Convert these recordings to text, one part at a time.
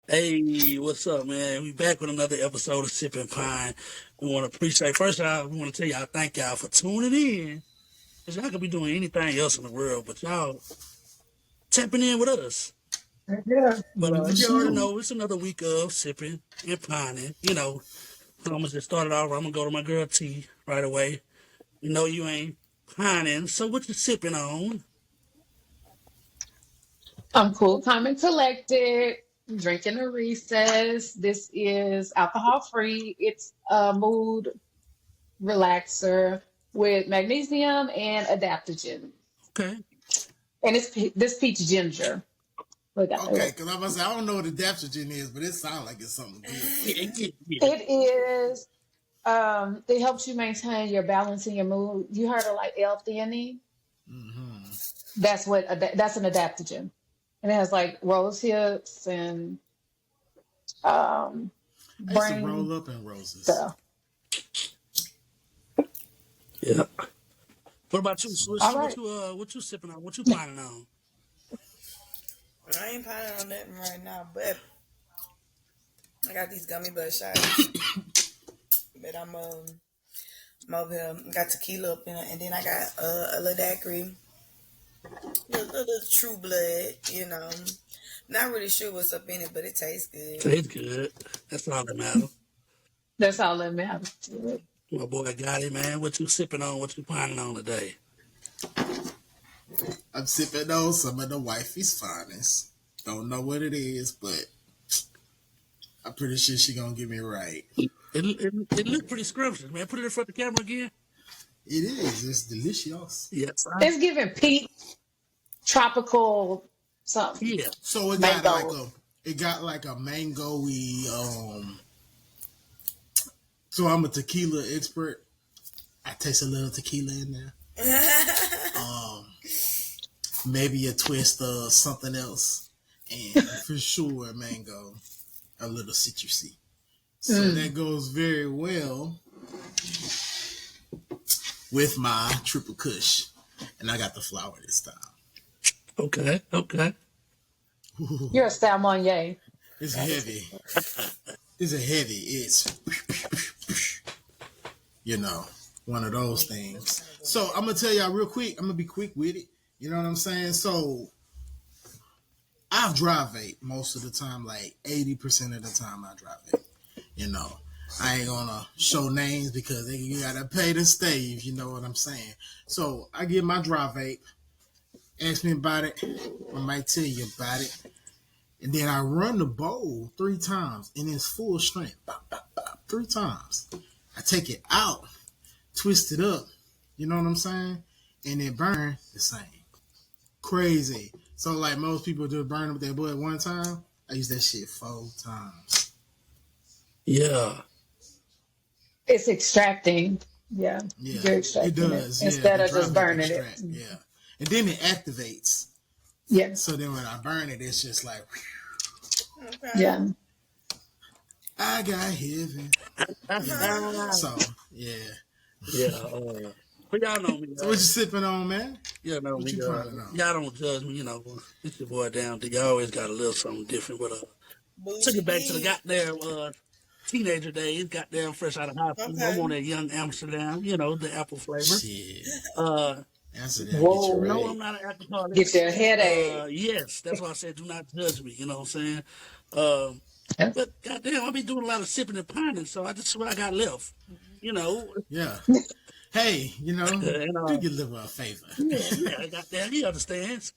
Hey, what's up, man? We back with another episode of Sipping Pine. We want to appreciate, first of all, we want to tell y'all thank y'all for tuning in. Because y'all could be doing anything else in the world, but y'all tapping in with us. Yeah. But you already Mhm. know it's another week of sipping and pining. I'm gonna just start it off. I'm gonna go to my girl T right away. You know you ain't pining, so what you sipping on? I'm cool, calm, and collected. Drinking a recess. This is alcohol free. It's a mood relaxer with magnesium and adaptogen. Okay. And this peach ginger. Look at Okay, it. because I'm about to say, I don't know what adaptogen is, but it sounds like it's something good. Yeah, yeah, yeah. It is. It helps you maintain your balance and your mood. You heard of like L-theanine? Hmm. That's an adaptogen, and it has like rose hips and um, I used to brain roll up in roses. stuff. Yeah. What about you, All Swish? right. What you sipping on? What you pining on? I ain't planning on nothing right now, but I got these gummy bear shots. But I'm over here. Got tequila up in it, and then I got a little daiquiri, little True Blood. Not really sure what's up in it, but it tastes good. Tastes good. That's all that matters. That's all that matters to it. My boy got it, man. What you sipping on? What you pining on today? I'm sipping on some of the wifey's finest. Don't know what it is, but I'm pretty sure she gonna get me right. It looked pretty scrumptious, man. Put it in front of the camera again. It is. It's delicious. Yes, I, It's giving peach, tropical, something, yeah. So mango. it got like a mangoey. So I'm a tequila expert. I taste a little tequila in there. Um, Maybe a twist of something else, and for sure mango, a little citrusy. So Mm. that goes very well with my triple kush, and I got the flower this time. Okay, okay. You're a Ooh, salmonier. it's That is heavy. It's a heavy. It's you know one of those That's things. kind of good. So I'm gonna tell y'all real quick. I'm gonna be quick with it. You know what I'm saying? So I drive vape most of the time, like 80% of the time I drive vape. You know, I ain't gonna show names because you gotta pay the stave. You know what I'm saying? So I get my dry vape. Ask me about it. I might tell you about it. And then I run the bowl 3 times in its full strength. Bop, bop, bop, 3 times. I take it out, twist it up. You know what I'm saying? And it burn the same. Crazy. So like most people just burn with their blood 1 time. I use that shit 4 times. Yeah, it's extracting. Yeah, Yeah, you're it extracting it does. Yeah, instead the of dry just vape burning it. extract. Yeah, and then it activates. Yeah, So then when I burn it, it's just like Okay. yeah. I got heaven. You know. So yeah. yeah. But y'all know me. So what you sipping on, man? Y'all know What me. you planning on? Y'all don't judge me. It's your boy down. Y'all always got a little something different. But took Bougie it back to the geek. goddamn teenager days. Goddamn fresh out of high school. I'm on Okay. that young Amsterdam. The apple flavor. Shit. Uh, Answer that. Get you Whoa, no, right. I'm not an alcoholic. get your headache. Yes, that's why I said do not judge me. You know what I'm saying? Um, but goddamn, I be doing a lot of sipping and pining, so I just what I got left. You know, Yeah. Hey, and do your liver a favor. yeah, yeah, goddamn, he understands.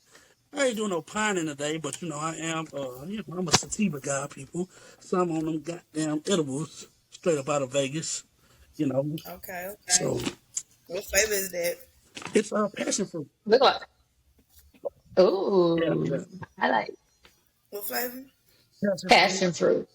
I ain't doing no pining today, but I am. I'm a sativa guy, people. So I'm on them goddamn edibles straight up out of Vegas. You know, Okay. Okay. so What flavor is that? it's passion fruit. Look like, Yeah, yeah, ooh, I like What flavor? passion fruit. passion fruit,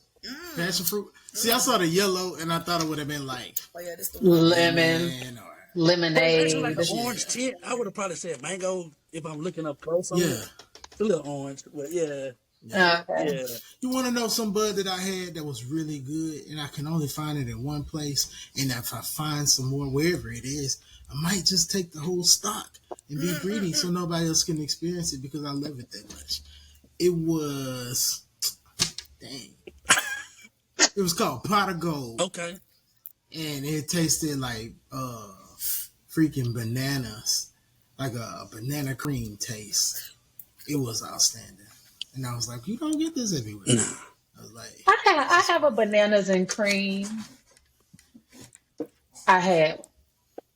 Passion Mm. fruit. See, I saw Mm. the yellow and I thought it would have been like Oh yeah, this the one. lemon, lemon or But it's actually like an lemonade. orange yeah. tint. I would have probably said mango if I'm looking up close on it. Yeah. It's a little orange, but yeah, Yeah. Okay. yeah. You want to know some bud that I had that was really good, and I can only find it in one place. And if I find some more wherever it is, I might just take the whole stock and be greedy so nobody else can experience it because I love it that much. It was dang. It was called Pot of Gold, Okay. and it tasted like freaking bananas, like a banana cream taste. It was outstanding, and I was like, you don't get this everywhere. Nah. I was like, I this have one. a bananas and cream. I had.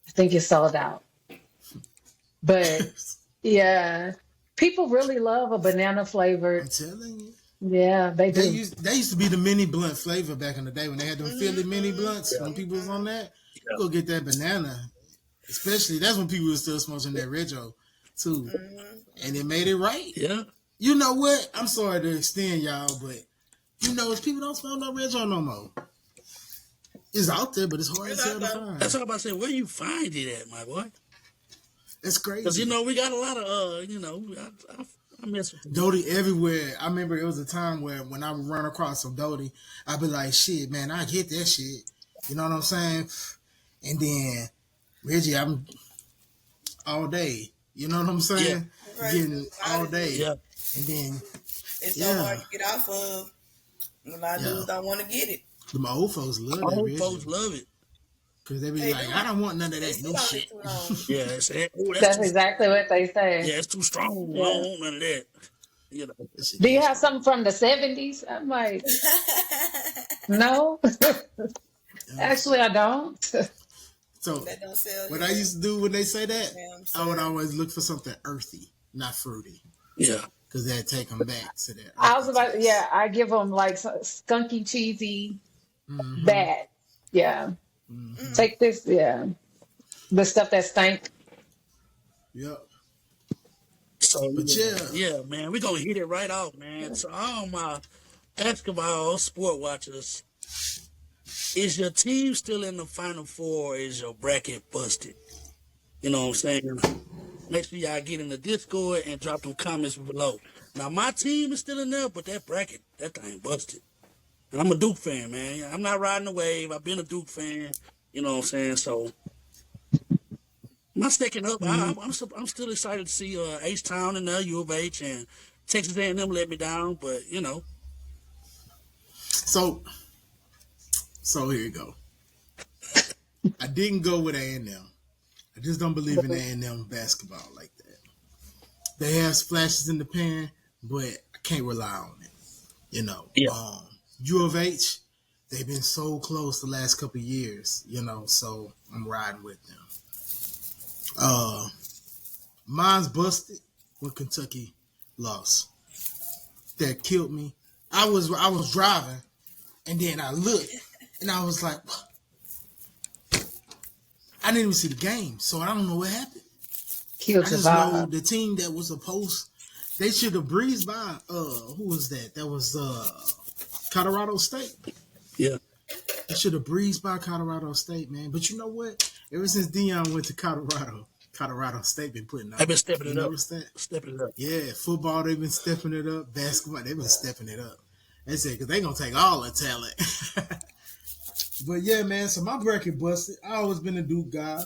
I think it sold out. But yeah, people really love a banana I'm flavored. telling you. Yeah, they do. They used to be the mini blunt flavor back in the day when they had them Philly mini Mm-hmm. blunts. Yeah. When people was on that, you Yeah. go get that banana. Especially that's when people were still smoking that Rego too, Mm-hmm. and it made it right. Yeah. You know what? I'm sorry to extend y'all, but you know, if people don't smoke no Rego no more, it's out there, but it's hard It's as hell out to there. That's find. all about saying where you find it at, my boy. It's Because crazy. we got a lot of I mess with them. Doty everywhere. I remember it was a time where when I would run across some Doty, I'd be like, shit, man, I get that shit. You know what I'm saying? And then Reggie, I'm all day. You know what I'm Yeah. saying? Right. Getting all day. Yeah. And then, It's so hard yeah, to get off of. A lot of yeah. dudes don't want to get it. The old folks love that Old Reggie. folks love it. Because they be They like, do. I don't want none of They that sit new on it shit. too long. Yeah. That's That's too. exactly what they say. Yeah, it's too strong. I Yeah. don't want none of that. You know. That shit Do you is have strong. something from the 70s? I'm like, no. Yeah. Actually, I don't. So, That don't sell what here. I used to do when they say that, Damn I would sell. always look for something earthy, not fruity. Yeah. Because that'd take them back to that I was earthy about, taste. yeah, I give them like skunky, cheesy, Mm-hmm. bad. Yeah. Mm-hmm. Take this, yeah. The stuff that stank. Yep. So But yeah, yeah, man, we're gonna hit it right off, man. So all my basketball sport watchers, is your team still in the final four or is your bracket busted? You know what I'm saying? Make sure y'all get in the Discord and drop them comments below. Now my team is still in there, but that bracket, that thing busted. And I'm a Duke fan, man. I'm not riding the wave. I've been a Duke fan. You know what I'm saying? So my second up, I'm still excited to see H Town and U of H and Texas A&M let me down, but so here you go. I didn't go with A&M. I just don't believe in A&M basketball like that. They have flashes in the pan, but I can't rely on it. You know, yeah, U of H, they've been so close the last couple of years. You know, so I'm riding with them. Mine's busted when Kentucky lost. That killed me. I was driving, and then I looked, and I was like, I didn't even see the game, so I don't know what happened. Killed I the just know vibe. the team that was supposed, they should have breezed by. Who was that? That was Colorado State. yeah. They should have breezed by Colorado State, man. But you know what? Ever since Dion went to Colorado State been putting I've on. been stepping You it up, notice that? stepping it up. Yeah, football they've been stepping it up. Basketball they've been stepping it up. They said because they gonna take all the talent. But yeah, man. So my bracket busted. I always been a Duke guy,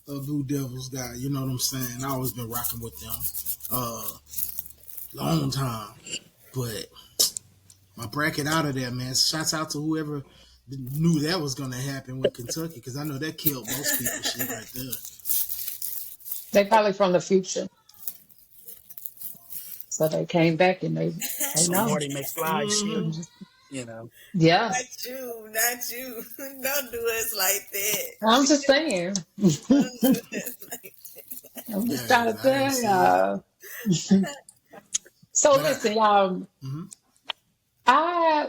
a Blue Devils guy. You know what I'm saying? I always been rocking with them, long time. But my bracket out of there, man. Shouts out to whoever knew that was gonna happen with Kentucky because I know that killed most people shit right there. They probably from the future. So they came back and they Some know. Marty McFly shit, Mm-hmm. you know. Yeah. Not you, not you. Don't do us like that. I'm just saying. Don't do us like I'm just Yeah, trying to I didn't tell see it, y'all. So but listen, y'all. mm-hmm. I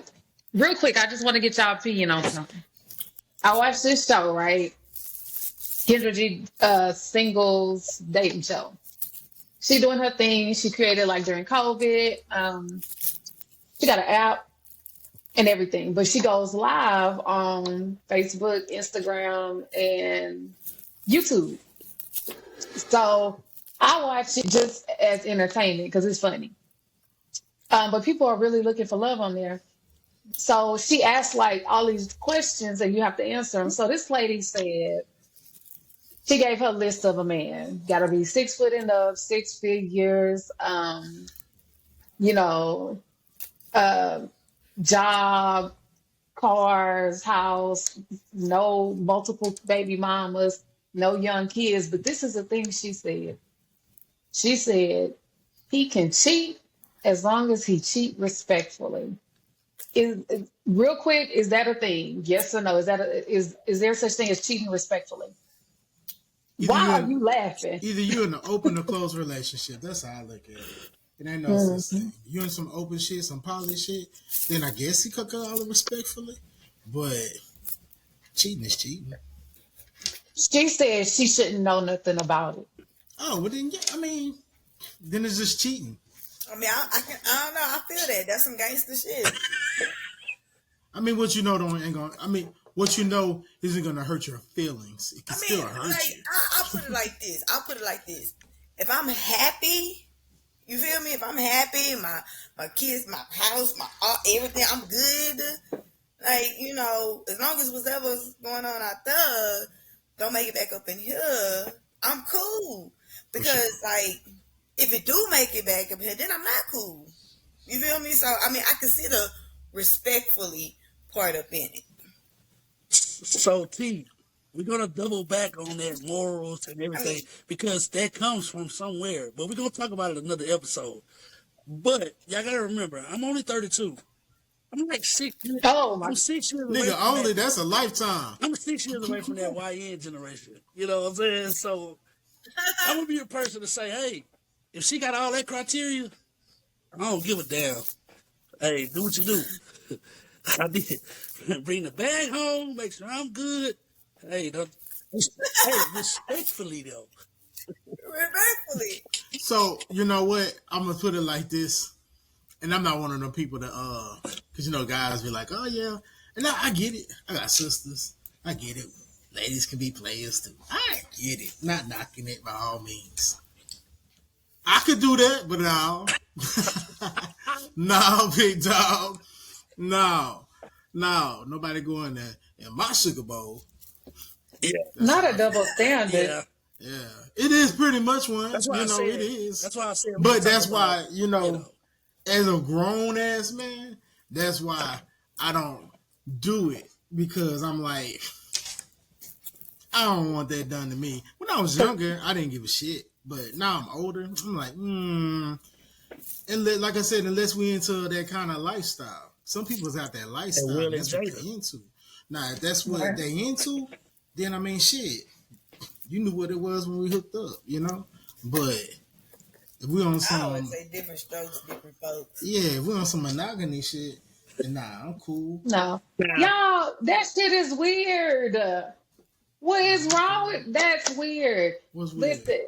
real quick, I just want to get y'all opinion on something. I watched this show, right? Kendra G singles dating show. She doing her thing. She created like during COVID. She got an app and everything, but she goes live on Facebook, Instagram, and YouTube. So I watch it just as entertainment because it's funny. But people are really looking for love on there. So she asked like all these questions and you have to answer them. So this lady said she gave her list of a man. Got to be 6 foot and up, 6 figures. You know, uh, job, cars, house, no multiple baby mamas, no young kids. But this is the thing she said. She said he can cheat as long as he cheat respectfully. Real quick, is that a thing? Yes or no? Is there such thing as cheating respectfully? Either Why you are in you laughing? either you in an open or closed relationship. That's how I look at it. It ain't no such Mhm. thing. You in some open shit, some poly shit, then I guess he could call it respectfully. But cheating is cheating. She said she shouldn't know nothing about it. Oh, well then yeah, I mean, then it's just cheating. I mean, I don't know. I feel that. That's some gangster shit. I mean, what you know don't ain't gonna. I mean, what you know isn't gonna hurt your feelings. It can I mean, still hurt like, you. I'll put it like this. I'll put it like this. If I'm happy, you feel me? If I'm happy, my kids, my house, my everything, I'm good. Like, as long as whatever's going on out there, don't make it back up in here. I'm cool. For sure. Because, like, if it do make it back up here, then I'm not cool. You feel me? So, I mean, I consider respectfully part up in it. So T, we're gonna double back on that morals and I mean, everything because that comes from somewhere. But we're gonna talk about it another episode. But y'all gotta remember, I'm only 32. I'm like Oh my! I'm 6 years away Nigga, from only that. that's a lifetime. I'm 6 years away from that YN generation. You know what I'm saying? So I'm gonna be a person to say, hey, if she got all that criteria, I don't give a damn. Hey, do what you do. I did. Bring the bag home, make sure I'm good. Hey, hey, respectfully though. respectfully. So you know what? I'm gonna put it like this, and I'm not one of them people that because guys be like, oh yeah, and I get it. I got sisters. I get it. Ladies can be players too. I get it. Not knocking it by all means. I could do that, but no. No, big dog. No. No. Nobody going there. In my sugar bowl. Yeah, That's Not how a I feel. double standard. yeah. Yeah. It is pretty much one. That's why I It said. is. That's why I said we can But talk that's about. why, You know, as a grown ass man, that's why I don't do it. Because I'm like, I don't want that done to me. When I was younger, I didn't give a shit. But now I'm older, I'm like, And like I said, unless we into that kind of lifestyle. Some people's got that and lifestyle, Will and and that's what Jada. they into. Now, if that's what Right. they into, then I mean, shit. You knew what it was when we hooked up. But if we on I always some, say different strokes, different folks. yeah, if we on some monogamy shit, then nah, I'm cool. No, Now, y'all, that shit is weird. What is wrong with? That's weird. What's weird? Listen,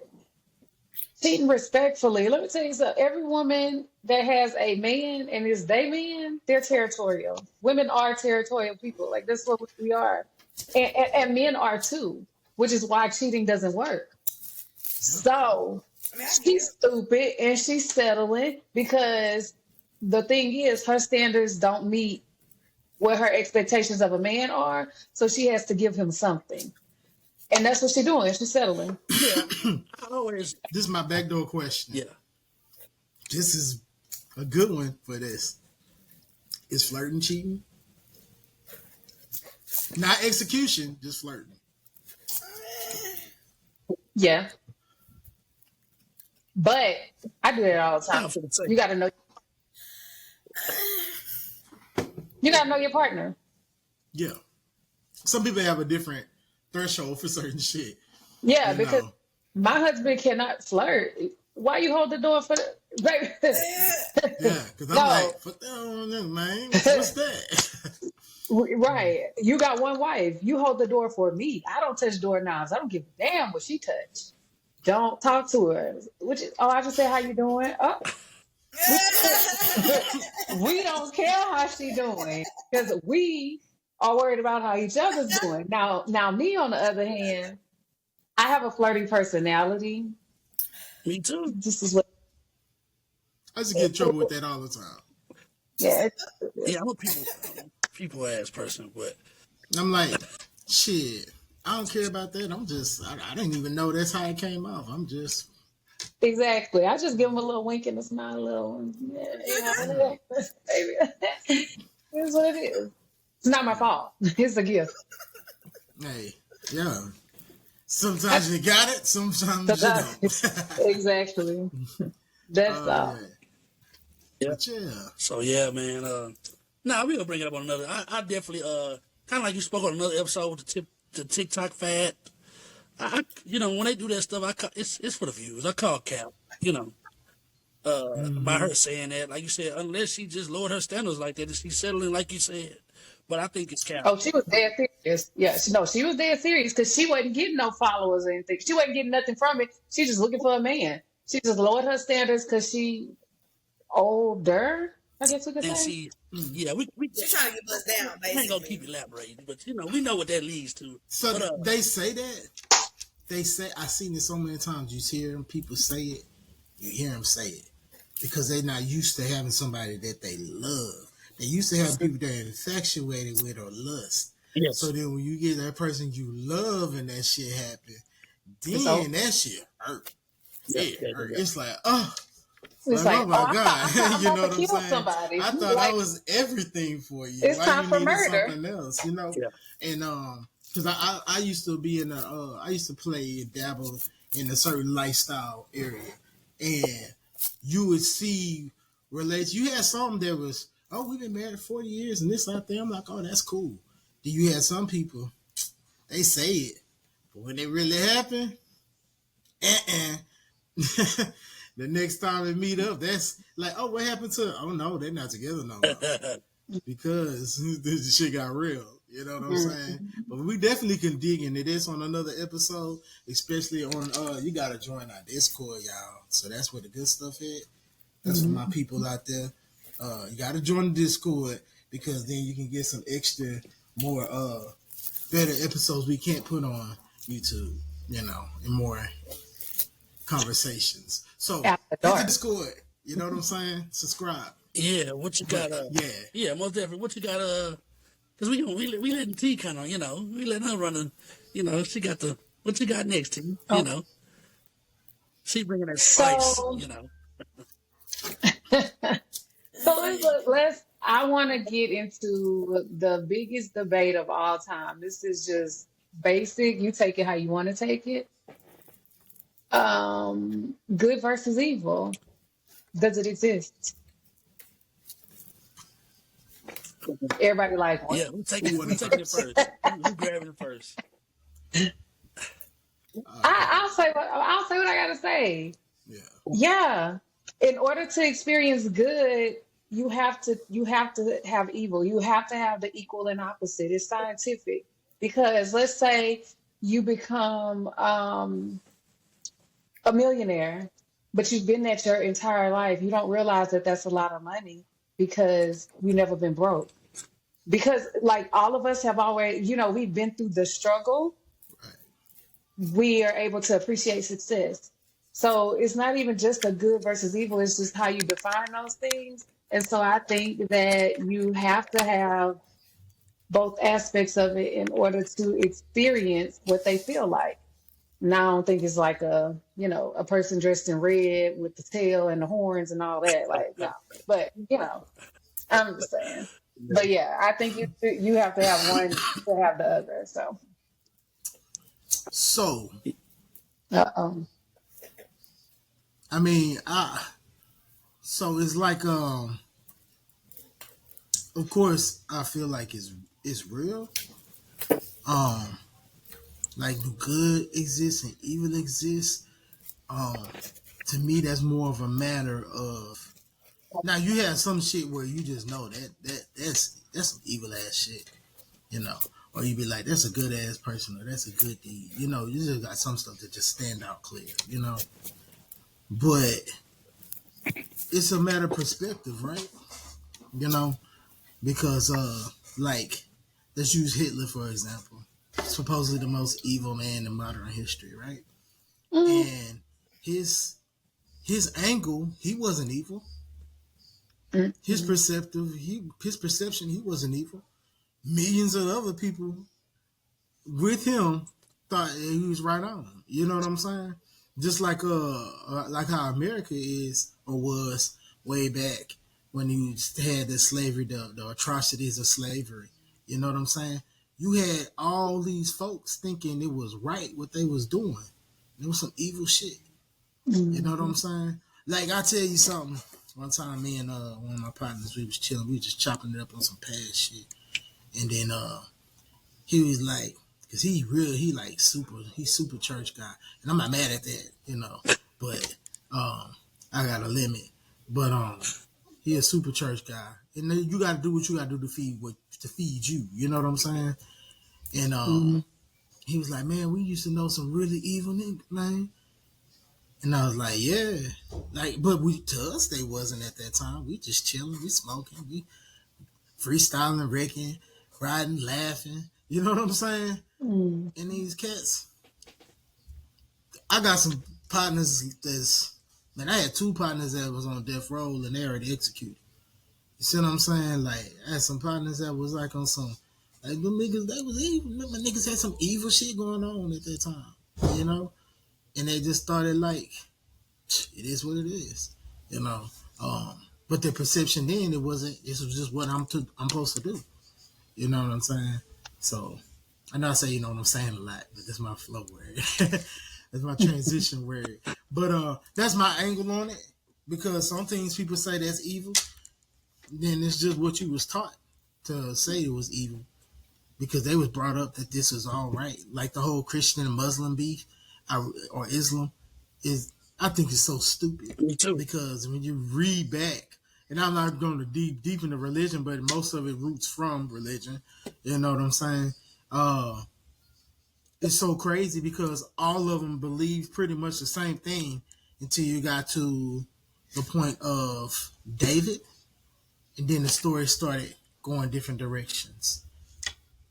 cheating respectfully. Let me tell you something. Every woman that has a man and is they man, they're territorial. Women are territorial people. Like that's what we are, and men are too. Which is why cheating doesn't work. Yeah. So I mean, I get she's it. stupid and she's settling because the thing is her standards don't meet what her expectations of a man are. So she has to give him something. And that's what she's doing. She's settling. yeah, I always, This is my backdoor question. yeah. This is a good one for this. Is flirting cheating? Not execution, just flirting. Yeah. But I do that all the I'm time. finna say. You gotta know your partner. Yeah. Some people have a different threshold for certain shit. Yeah, You because know. my husband cannot flirt. Why you hold the door for the baby? Yeah, because I'm No. like, fuck that on this, man. What's that? Right. You got one wife. You hold the door for me. I don't touch doorknobs. I don't give a damn what she touch. Don't talk to her. I just say how you doing. Oh, we don't care how she doing because we are worried about how each other's doing. Now me on the other hand, I have a flirty personality. Me too. This is what. I just get in trouble with that all the time. Yeah. Yeah, I'm a people ass person, but I'm like, shit, I don't care about that. I didn't even know that's how it came off. I'm just, Exactly. I just give him a little wink and a smile, a little, yeah, you know, baby. It's what it is. It's not my fault. It's a gift. Hey, yeah. Sometimes you got it, sometimes you don't. Exactly. That's Yeah. Yeah. But yeah. So yeah, man. Nah, we gonna bring it up on another. I definitely kind of like you spoke on another episode with the TikTok fad. You know when they do that stuff, it's for the views. I call cap. You know, by her saying that, like you said, unless she just lowered her standards like that, and she's settling like you said. But I think it's cap. Oh, she was dead serious. Yeah, she was dead serious because she wasn't getting no followers or anything. She wasn't getting nothing from it. She just looking for a man. She just lowered her standards because she older. I guess we could And say. see, yeah, we She's trying to get us down, I ain't gonna basically. keep elaborating, but you know, we know what that leads to. So But they say that. They say, I've seen it so many times. You hear people say it, you hear them say it. Because they're not used to having somebody that they love. They used to have people they're infatuated with or lust. yes, So then when you get that person you love and that shit happen, So then that shit hurt. yeah, It yeah, hurt. yeah. It's like, it's oh like, my oh, God. I'm You about know to what I'm kill saying? somebody. I thought I Like, was everything for you. it's Why time you for needed murder. something else, you know? Yeah. And because I used to be in I used to play and dabble in a certain lifestyle area. And you would see relates. You had something that was, oh, we've been married 40 years and this out there. I'm like, oh, that's cool. Then you had some people, they say it, but when it really happen, uh-uh. The next time they meet up, that's like, oh, what happened to? Oh no, they're not together no more because this shit got real. You know what I'm saying? Mhm. But we definitely can dig into this on another episode, especially on you gotta join our Discord, y'all. So that's where the good stuff is. That's for my Mhm. people out there. You gotta join the Discord because then you can get some extra more better episodes we can't put on YouTube, you know, and more conversations. So After hit the dark. Discord. You know what I'm saying? Subscribe. Yeah, what you But got? yeah, Yeah, most definitely. What you got? Cause we letting T kind of, you know, we letting her run. You know, she got the what you got next, T? You Oh, know, she bringing that spice. so You know, let's. I want to get into the biggest debate of all time. This is just basic. You take it how you want to take it. Good versus evil. Does it exist? Everybody like what? yeah. Who taking who it? won Who it taking it first? first? Who grabbing it first? I'll say what I gotta say. Yeah. Yeah. In order to experience good, you have to have evil. You have to have the equal and opposite. It's scientific. Because let's say you become a millionaire, but you've been that your entire life. You don't realize that that's a lot of money because you've never been broke. Because like all of us have always, we've been through the struggle. Right. We are able to appreciate success. So it's not even just a good versus evil, it's just how you define those things. And so I think that you have to have both aspects of it in order to experience what they feel like. Now I don't think it's like a person dressed in red with the tail and the horns and all that. Like, no. But I'm just saying. But yeah, I think you have to have one to have the other. So So uh-oh. I mean, so it's like of course I feel like it's real. Um, like do good exist and evil exist? Um, to me that's more of a matter of now you have some shit where you just know that's some evil ass shit, you know. Or you be like, that's a good ass person, or that's a good deed. You know, you just got some stuff that just stand out clear, you know. But it's a matter of perspective, right? You know, because like let's use Hitler for example. Supposedly the most evil man in modern history, right? Mm, And his his angle, he wasn't evil. mm, His mm. his perception, he wasn't evil. Millions of other people with him thought he was right on. You know what I'm saying? Just like how America is or was way back when you had the slavery, the atrocities of slavery. You know what I'm saying? You had all these folks thinking it was right what they was doing. It was some evil shit. You know what I'm Mhm. saying? Like I tell you something. One time, me and one of my partners, we was chilling. We was just chopping it up on some past shit, and then he was like, cause he like he's super church guy, and I'm not mad at that, but I got a limit, but he a super church guy, and then you got to do what you got to do to feed you. You know what I'm saying? And Mhm. he was like, man, we used to know some really evil niggas, man. And I was like, yeah, like, but we to us they wasn't at that time. We just chilling, we smoking, we freestyling, wrecking, riding, laughing. You know what I'm saying? Mhm. And these cats, I got some partners that's, man, I had two partners that was on death row and they already executed. You see what I'm saying? Like, I had some partners that was like on some, like, the niggas, they was evil. Remember, niggas had some evil shit going on at that time, you know? And they just started like, it is what it is, you know? But their perception then, it wasn't, this was just what I'm supposed to do. You know what I'm saying? So, I know I say you know what I'm saying a lot, but that's my flow word. That's my transition word. But that's my angle on it. Because some things people say that's evil, then it's just what you was taught to say it was evil. Because they was brought up that this was all right. Like the whole Christian and Muslim beef or Islam is, I think it's so stupid. Me too. Because when you read back, and I'm not going to deep into religion, but most of it roots from religion. You know what I'm saying? It's so crazy because all of them believe pretty much the same thing until you got to the point of David, and then the story started going different directions.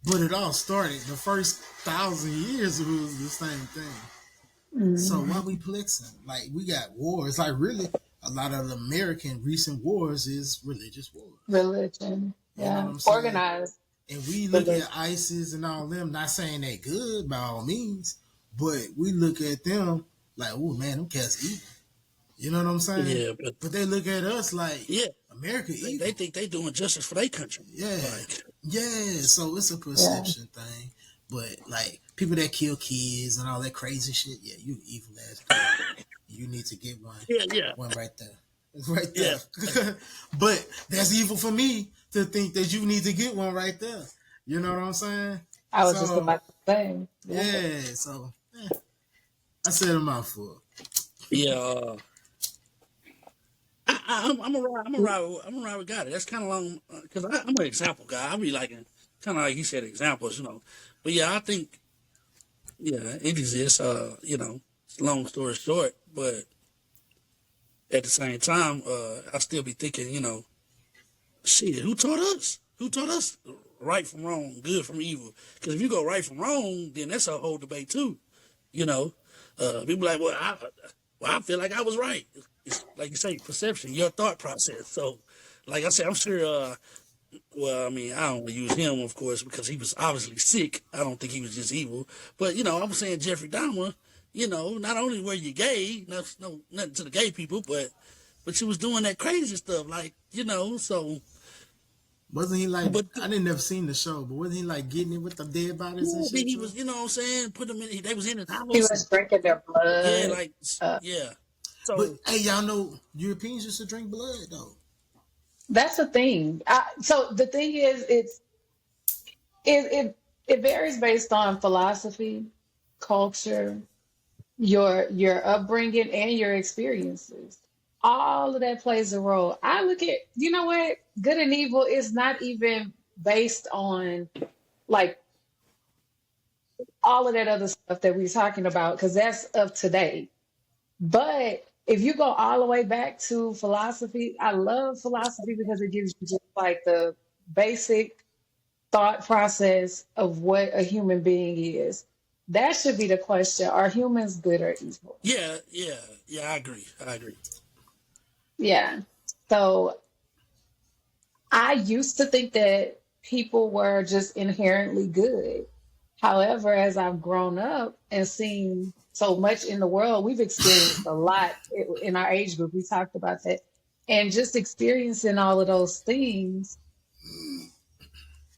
But it all started the first 1,000 years. It was the same thing. So why Mhm. we plexing? Like we got wars. Like really, a lot of the American recent wars is religious wars. Religion. You know what Yeah. I'm saying? Organized And we look religion. at ISIS and all them, not saying they good by all means, but we look at them like, oh man, them cats evil. You know what I'm saying? Yeah, but But they look at us like yeah, America they evil. think they doing justice for their country. Yeah, Like, yeah. So it's a Yeah. perception thing. But like people that kill kids and all that crazy shit, yeah, you evil ass kid. You need to get yeah, yeah, one right there. It's right yeah, there. But that's evil for me to think that you need to get one right there. You know what I'm saying? I was just So about to say. Yeah. yeah, so I said a mouthful. yeah. I'm a ride with God. That's kind of long because I'm an example guy. I be liking kind of like you said examples, But yeah, I think yeah, it exists. Long story short, but at the same time, I still be thinking, shit, who taught us? Who taught us right from wrong, good from evil? Because if you go right from wrong, then that's a whole debate too. You know, people like, well, I feel like I was right. It's like you say, perception, your thought process. So, like I said, I'm sure. Well, I mean, I don't use him, of course, because he was obviously sick. I don't think he was just evil. But I'm saying Jeffrey Dahmer. Not only were you gay, nothing to the gay people, but you was doing that crazy stuff, like So, Wasn't he like? but I didn't never seen the show, but wasn't he like getting it with the dead bodies and yeah, then shit he too? was, what I'm saying, put them in. They was in his He house, was and drinking their yeah, blood. like Uh, yeah. But So hey, y'all know Europeans used to drink blood though. that's the thing. So the thing is, it, it it varies based on philosophy, culture, your upbringing, and your experiences. All of that plays a role. I look at, you know what, good and evil is not even based on like all of that other stuff that we're talking about because that's of today. But if you go all the way back to philosophy, I love philosophy because it gives you just like the basic thought process of what a human being is. That should be the question. Are humans good or evil? yeah, yeah, yeah. I agree. I agree. Yeah. So I used to think that people were just inherently good. However, as I've grown up and seen so much in the world, we've experienced a lot in our age group. We talked about that. And just experiencing all of those things,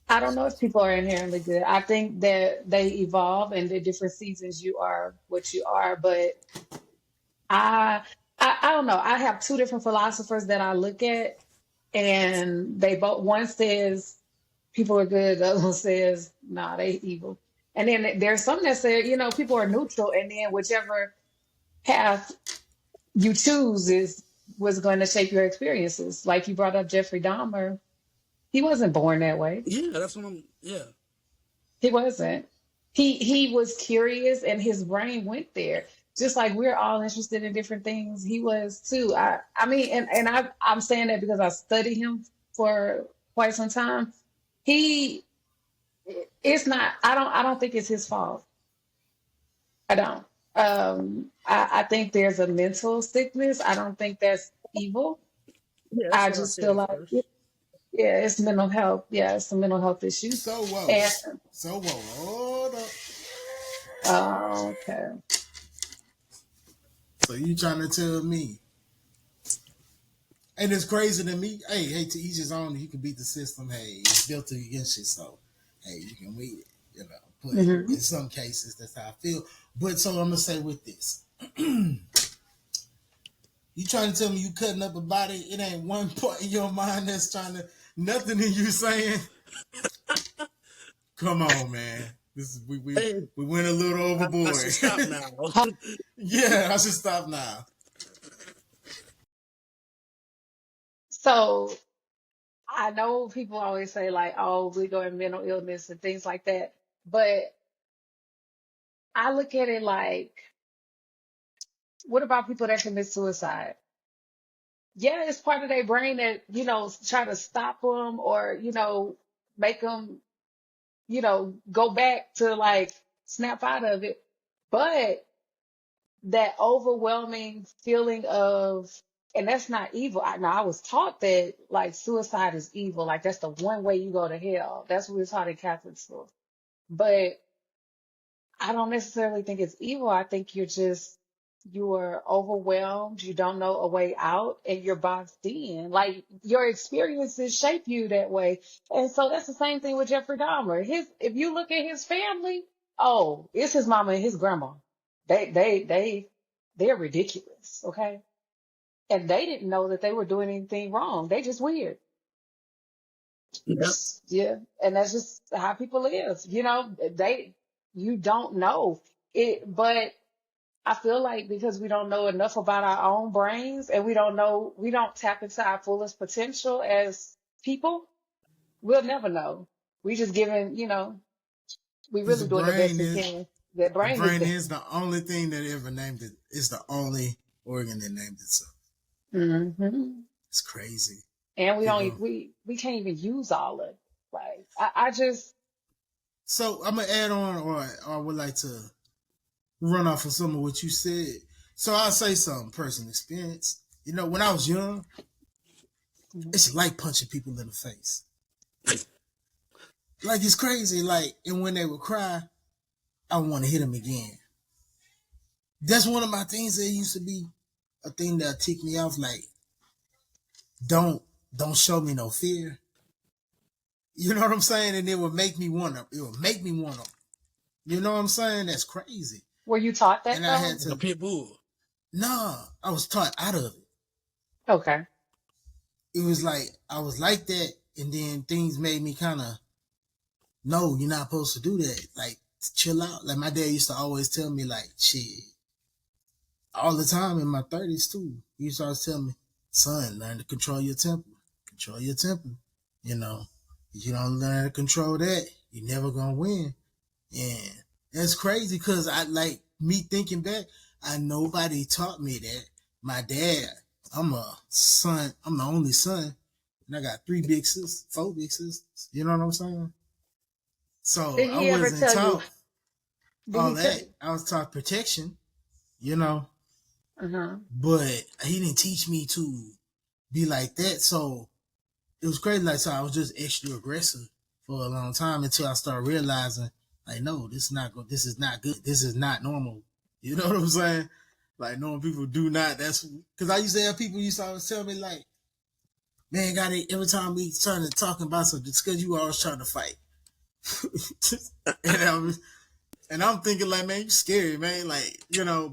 I don't know if people are inherently good. I think that they evolve and the different seasons you are what you are. But I, I don't know. I have two different philosophers that I look at, and they both, one says people are good, the other one says, nah, they evil. And then there's some that say, people are neutral, and then whichever path you choose is was going to shape your experiences. Like you brought up Jeffrey Dahmer. He wasn't born that way. Yeah, that's what I'm. Yeah, He wasn't. He was curious and his brain went there. Just like we're all interested in different things, he was too. I mean, I'm saying that because I studied him for quite some time. He it's not I don't think it's his fault. I don't. I think there's a mental sickness. I don't think that's evil. yeah, that's I what I just said feel at like first. yeah, it's mental health. Yeah, it's a mental health issue. So whoa. And So whoa. Hold up. okay. So you trying to tell me? And it's crazy to me. Hey, to each his own. You can beat the system. Hey, it's built against you. So, hey, you can beat it. But Hmm. in some cases, that's how I feel. But so I'm gonna say with this, you trying to tell me you cutting up a body? It ain't one part in your mind that's trying to nothing in you saying. Come on, man. This is Hey, we went a little I overboard. should stop now. Yeah, I should stop now. So I know people always say like, "Oh, we go in mental illness and things like that," but I look at it like, what about people that commit suicide? Yeah, it's part of their brain that try to stop them or make them go back to like snap out of it, but that overwhelming feeling of, and that's not evil. I was taught that like suicide is evil, like that's the one way you go to hell. That's what we're taught in Catholic school. But I don't necessarily think it's evil. I think you are overwhelmed. You don't know a way out and you're boxed in. Like your experiences shape you that way. And so that's the same thing with Jeffrey Dahmer. If you look at his family, oh, it's his mama and his grandma. They're ridiculous. Okay. And they didn't know that they were doing anything wrong. They just weird. Yep. Yeah. And that's just how people live. You don't know it, but I feel like because we don't know enough about our own brains and we don't tap into our fullest potential as people, we'll never know. We just we Because really doing the best we can. The the brain is brain the, is the only thing that ever named it. It's the only organ that named itself. hmm It's crazy. and People. we can't even use all of it. Like I just, So I'm gonna add on, or I would like to run off of some of what you said. So I'll say some personal experience. When I was young, it's like punching people in the face. Like it's crazy. Like, and when they would cry, I want to hit them again. That's one of my things that used to be a thing that ticked me off. Like, don't don't show me no fear. You know what I'm saying? And it would make me want to. It would make me want to. You know what I'm saying? That's crazy. were you taught that And I though? had Like a to. pit bull. Nah, I was taught out of it. Okay. It was like I was like that, and then things made me kind of, no, you're not supposed to do that. Like, chill out. Like my dad used to always tell me, like, shit, all the time in my 30s too. He used to always tell me, son, learn to control your temper. Control your temper. You know, if you don't learn to control that, you're never gonna win. And that's crazy because I like me thinking back, nobody taught me that. My dad, I'm a son, I'm the only son, and I got 4 big sisters. You know what I'm saying? So Did I he ever wasn't tell you? taught Did all he tell that. you? I was taught protection, you know, Uh-huh. but he didn't teach me to be like that. So it was crazy. Like, so I was just extra aggressive for a long time until I started realizing, like, no, this is not good. This is not good. This is not normal. You know what I'm saying? Like, normal people do not. That's because I used to have people used to always tell me, like, Man, got it. Every time we started talking about something, it's because you always trying to fight. and I'm thinking like, man, you scary, man. Like,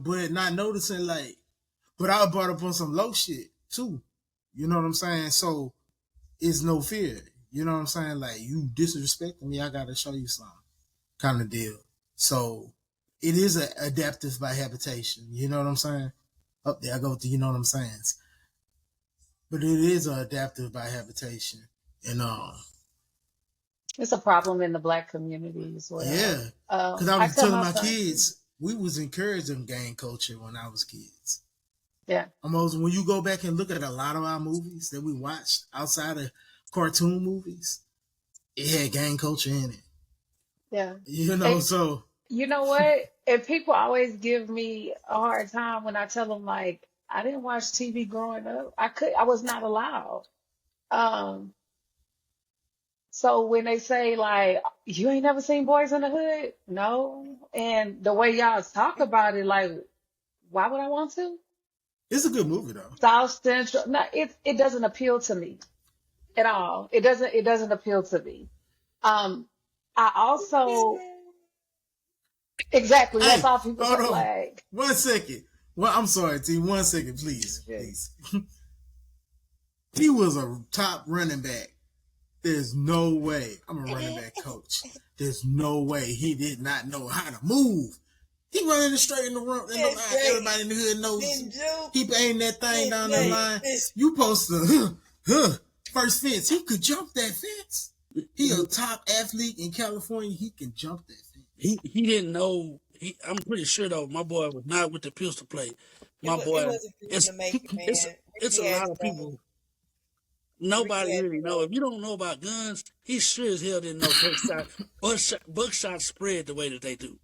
but not noticing like, but I was brought up on some low shit too. You know what I'm saying? So it's no fear. You know what I'm saying? Like, you disrespecting me, I gotta show you something, kind of deal. So it is a adaptive by habitation. You know what I'm saying? Up there, I go with the, you know what I'm saying? But it is a adaptive by habitation, and It's a problem in the black community as well. yeah, because I I was tell telling my my son, kids we was encouraging gang culture when I was kids. yeah, Almost when you go back and look at a lot of our movies that we watched outside of cartoon movies, it had gang culture in it. yeah. You know, And so you know what? And people always give me a hard time when I tell them like I didn't watch TV growing up. I was not allowed. Um, so when they say like you ain't never seen Boys in the Hood, no. And the way y'all talk about it, like why would I want to? it's a good movie though. South Central, no, it doesn't appeal to me at all. It doesn't appeal to me. Um, I also exactly that's Hey, all people say. hold on, Like 1 second. Well, I'm sorry, T. 1 second, please, shit. please. He was a top running back. There's no way. I'm a running back coach. There's no way he did not know how to move. He running straight in the run in the That's line. great. Everybody in the hood knows Then Joe, he aimed that thing down the man, line. this You post first fence. He could jump that fence. He a top athlete in California. He can jump that fence. He didn't know. I'm pretty sure though. My boy was not with the pistol play. My it boy, wasn't for him it's to make it, it's man. it's a Ricky had lot to of know. people. Nobody Ricky had to really know. know. If you don't know about guns, he sure as hell didn't know buckshot spread the way that they do.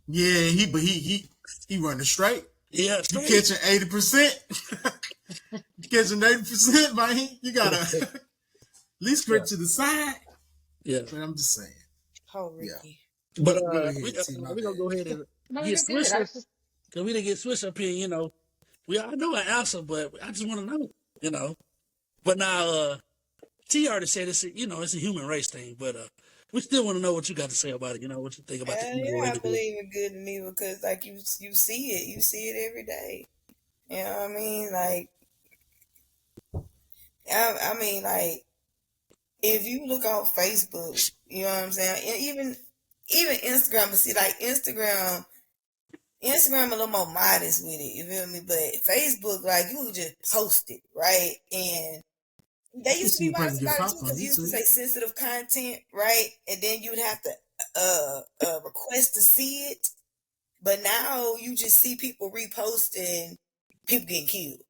Yeah, he running straight. Yeah, You straight. catching 80%. Catching 80%, man. You gotta at least Yeah, straight to the side. yeah. But I'm just saying. Oh, Yeah. Ricky. But Go we ahead, T. My we gonna bad. go ahead and No, get you're good. I Swisher just because we didn't get Swisher up here. I know an answer, but I just want to know. But now T already said it's a human race thing, but we still want to know what you got to say about it. What you think about the evil Yeah, I individual. believe in good and evil because, like, you see it. You see it every day. You know what I mean? Like, I mean, like, if you look on Facebook, you know what I'm saying? And even Instagram, but see, like, Instagram a little more modest with it, you feel me? But Facebook, like, you would just post it, right? And I they can used to see be a person modest get about it too, popped on because you used to YouTube. say sensitive content, right? And then you'd have to request to see it. But now you just see people reposting people getting killed.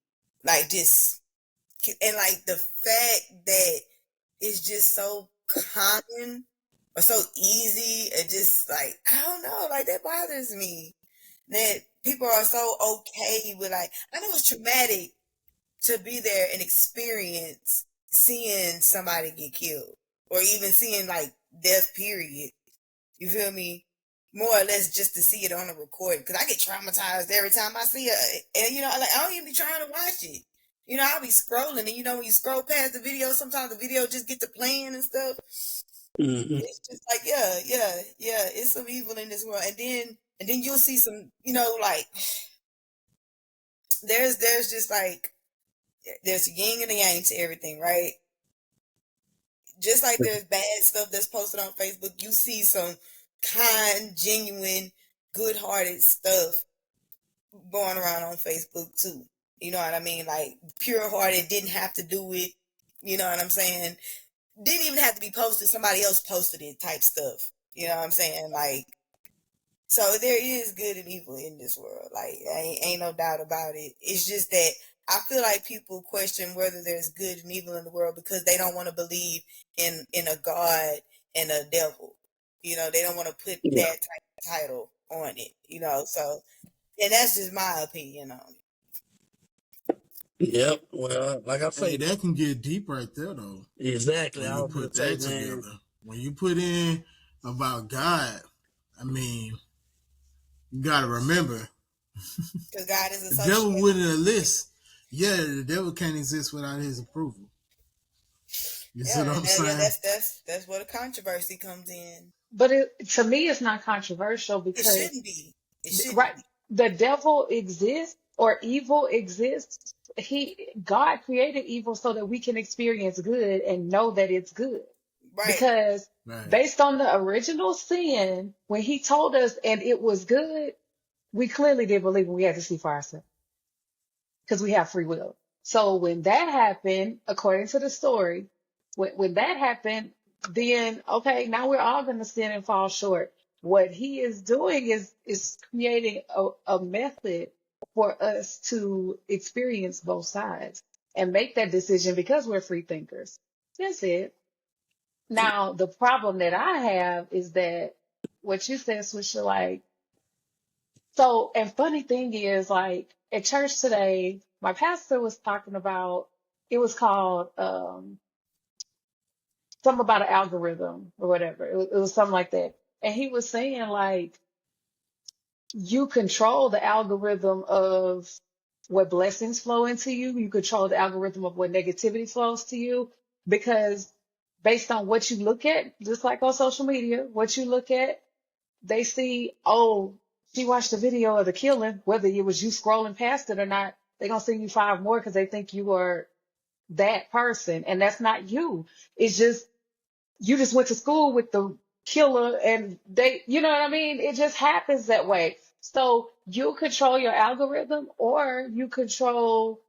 Like just and like the fact that it's just so common or so easy and just like I don't know, like that bothers me. That people are so okay with like I know it's traumatic to be there and experience seeing somebody get killed or even seeing like death period. You feel me? More or less just to see it on a recording. Because I get traumatized every time I see it. And, like, I don't even be trying to watch it. I'll be scrolling. And, when you scroll past the video, sometimes the video just get to playing and stuff. Hmm. It's just like, yeah. It's some evil in this world. And then you'll see some, like, there's just like, there's a yin and a yang to everything, right? Just like there's bad stuff that's posted on Facebook, you see some kind, genuine, good-hearted stuff going around on Facebook too. You know what I mean? Like pure-hearted, didn't have to do it. You know what I'm saying? Didn't even have to be posted. Somebody else posted it type stuff. You know what I'm saying? Like, so there is good and evil in this world. Like, ain't no doubt about it. It's just that I feel like people question whether there's good and evil in the world because they don't want to believe in a God and a devil. They don't want to put Yeah. that type of title on it. So and that's just my opinion on it. Yep. Well, like I Hey, say, that can get deep right there though. exactly. When I you was gonna put say, that man. together. When you put in about God, I mean, you gotta remember Because God is the devil associated. wouldn't enlist. Yeah, the devil can't exist without his approval. You see Yeah, what and I'm yeah, saying? that's where the controversy comes in. But to me, it's not controversial It because shouldn't be. It shouldn't right, be. the devil exists or evil exists. God created evil so that we can experience good and know that it's good. Right. Because Right. based on the original sin, when he told us and it was good, we clearly didn't believe, and we had to see for ourselves because we have free will. So when that happened, according to the story, when that happened, then okay, now we're all going to sin and fall short. What he is doing is creating a method for us to experience both sides and make that decision because we're free thinkers. That's it. Now, the problem that I have is that what you said, Swisher, like, so, and funny thing is, like, at church today, my pastor was talking about, it was called, something about an algorithm or whatever. It was something like that. And he was saying, like, you control the algorithm of what blessings flow into you. You control the algorithm of what negativity flows to you because based on what you look at, just like on social media, what you look at, they see, oh, she watched the video of the killing, whether it was you scrolling past it or not, they're going to send you 5 more because they think you are that person. And that's not you. It's just, you just went to school with the killer and they, you know what I mean? It just happens that way. So you control your algorithm or you control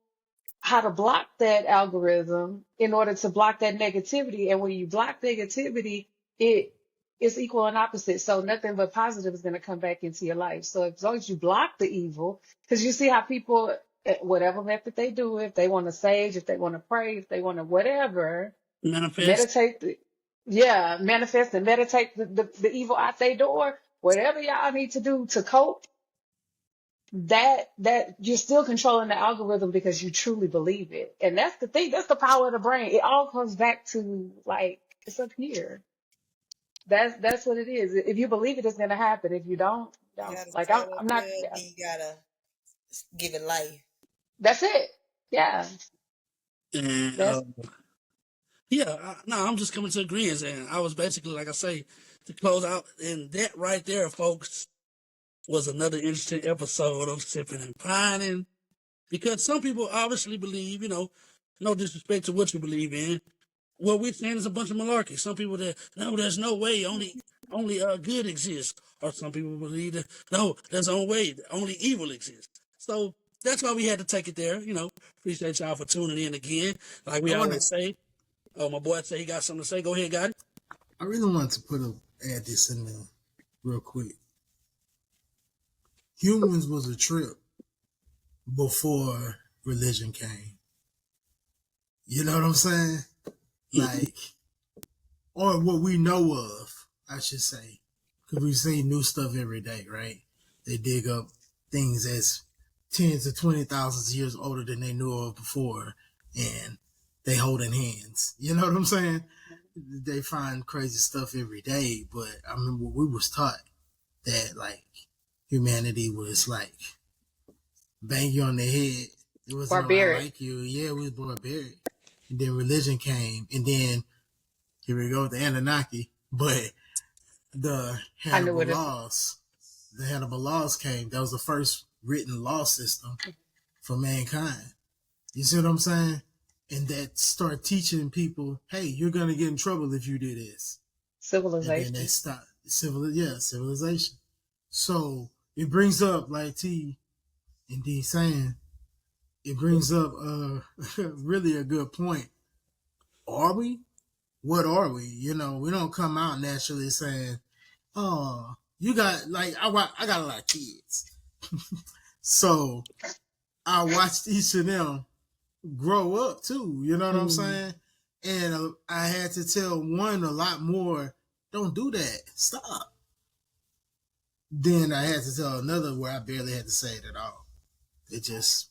how to block that algorithm in order to block that negativity. And when you block negativity, it is equal and opposite. So nothing but positive is going to come back into your life. So as long as you block the evil, because you see how people, whatever method they do, if they want to sage, if they want to pray, if they want to whatever, Manifest. meditate, yeah, manifest and meditate the evil out their door, whatever y'all need to do to cope, that you're still controlling the algorithm because you truly believe it. And that's the thing, that's the power of the brain. It all comes back to like it's up here. That's what it is. If you believe it, it's gonna happen. If you don't, you You don't. gotta Like set up I'm not, well, yeah. then you gotta give it life. That's it. Yeah. And That's yeah, no, I'm just coming to agreement. And I was basically, like I say, to close out. And that right there, folks, was another interesting episode of Sipping and Pining. Because some people obviously believe, no disrespect to what you believe in, what we're saying is a bunch of malarkey. Some people that no, there's no way, only good exists, or some people believe that no, there's no way, only evil exists. So that's why we had to take it there. Appreciate y'all for tuning in again. Like we I wanna always say. Oh, my boy say he got something to say. Go ahead, got it. I really want to add this in there real quick. Humans was a trip before religion came. You know what I'm saying? Mm-hmm. Like, or what we know of, I should say, because we see new stuff every day, right? They dig up things that's tens of 20,000 years older than they knew of before, and they holding hands. You know what I'm saying? They find crazy stuff every day, but I remember we was taught that like humanity was like bang you on the head. It wasn't I barbaric. like you. Yeah, we was barbaric. And then religion came, and then here we go with the Anunnaki. But the I knew Hannibal what it. laws, the Hannibal laws came. That was the first written law system for mankind. You see what I'm saying? And that start teaching people, hey, you're gonna get in trouble if you do this. And then they Civilization. stop civilization. So it brings up like T and D saying, it brings up really a good point. Are we? What are we? We don't come out naturally saying, oh, you got like I got a lot of kids, so I watched each of them grow up too. You know what I'm Mm. saying? And I had to tell one a lot more. Don't do that. Stop. Then I had to tell another where I barely had to say it at all. It just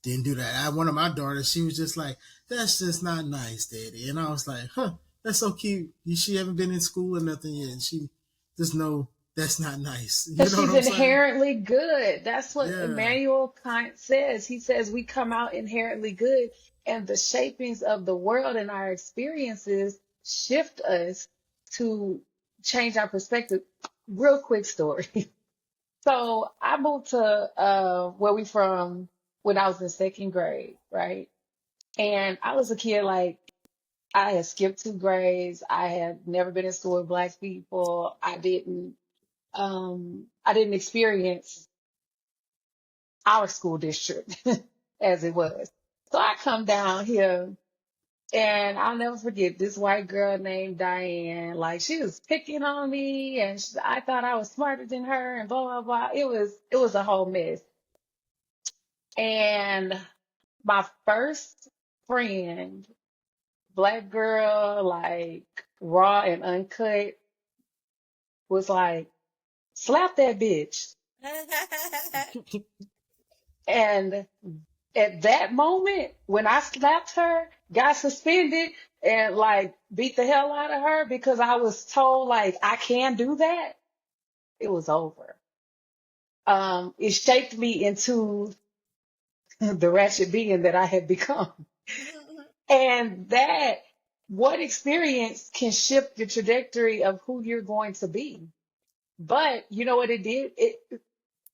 didn't do that. One of my daughters, she was just like, "That's just not nice, Daddy." And I was like, "Huh, that's so cute. She haven't been in school or nothing yet. And she just know that's not nice." You Because know what she's I'm saying? inherently good. That's what Yeah. Immanuel Kant says. He says we come out inherently good. And the shapings of the world and our experiences shift us to change our perspective. Real quick story. So I moved to where we from when I was in second grade, right? And I was a kid like I had skipped 2 grades. I had never been in school with black people. I didn't experience our school district as it was. So I come down here and I'll never forget this white girl named Diane. Like she was picking on me and I thought I was smarter than her and blah blah blah. It was a whole mess. And my first friend, black girl, like raw and uncut, was like, slap that bitch. And at that moment, when I slapped her, got suspended, and like beat the hell out of her because I was told like I can do that, it was over. It shaped me into the ratchet being that I had become. And that one experience can shift the trajectory of who you're going to be. But you know what it did?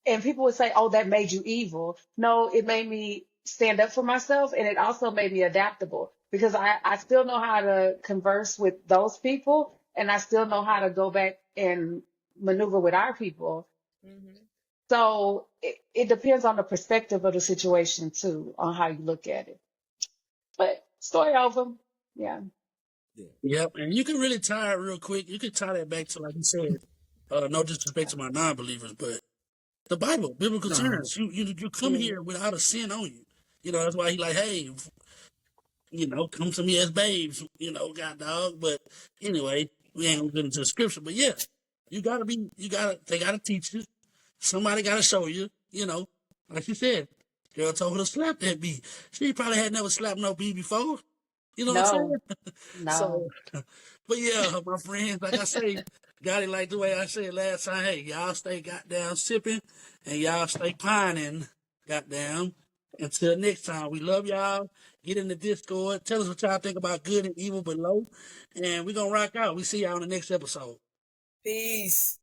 And people would say, oh, that made you evil. No, it made me stand up for myself. And it also made me adaptable because I still know how to converse with those people. And I still know how to go back and maneuver with our people. Mhm. So it depends on the perspective of the situation too, on how you look at it. But story over. Yeah. Yep, and you can really tie it real quick. You can tie that back to, like you said, no disrespect to my non-believers, but the Bible, biblical No. terms. You come Mm. here without a sin on you. That's why he like, hey, come to me as babes, God dog. But anyway, we ain't gonna get into the scripture. But yeah, they gotta teach you. Somebody gotta show you, like you said, girl told her to slap that bee. She probably had never slapped no bee before. You know what I'm No, saying? So, no, but yeah, my friends, like I say, got it like the way I said last time. Hey, y'all stay goddamn sipping and y'all stay pining, goddamn. Until next time, we love y'all. Get in the Discord. Tell us what y'all think about good and evil below. And we're going to rock out. We see y'all on the next episode. Peace.